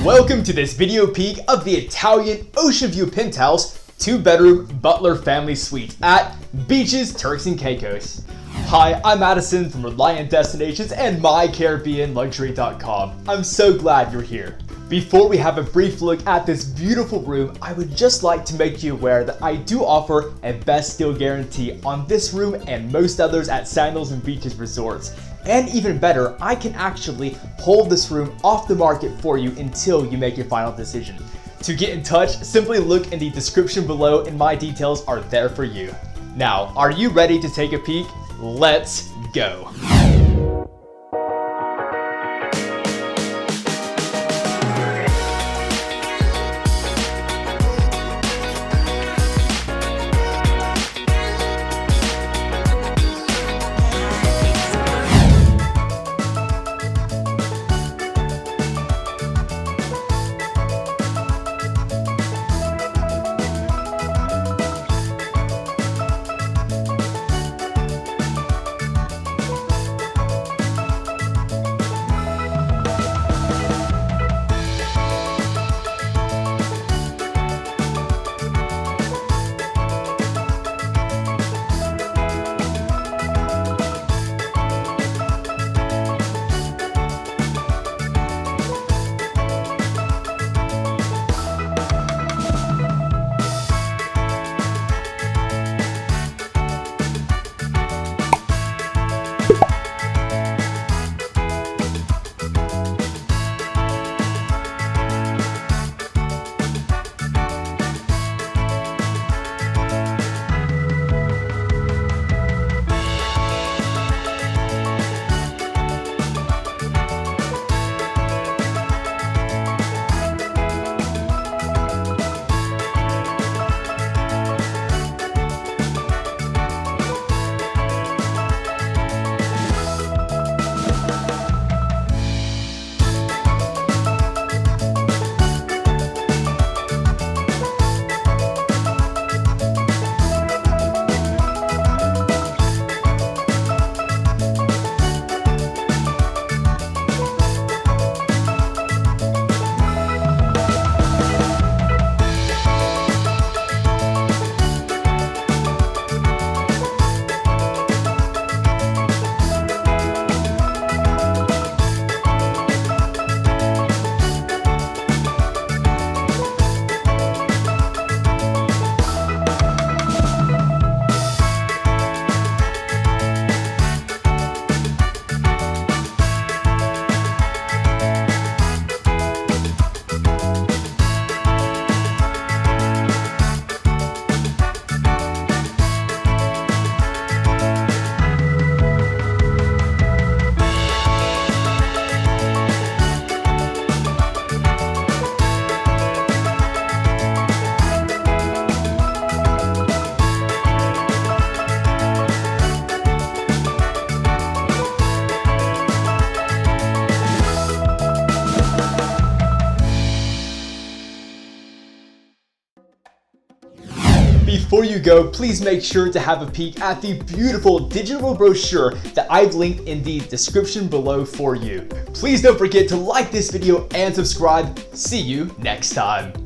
Welcome to this video peek of the Italian Oceanview Penthouse 2-bedroom Butler family suite at Beaches Turks and Caicos. Hi, I'm Madison from Reliant Destinations and MyCaribbeanLuxury.com. I'm so glad you're here. Before we have a brief look at this beautiful room, I would just like to make you aware that I do offer a best deal guarantee on this room and most others at Sandals and Beaches Resorts. And even better, I can actually hold this room off the market for you until you make your final decision. To get in touch, simply look in the description below and my details are there for you. Now, are you ready to take a peek? Let's go. Before you go, please make sure to have a peek at the beautiful digital brochure that I've linked in the description below for you. Please don't forget to like this video and subscribe. See you next time.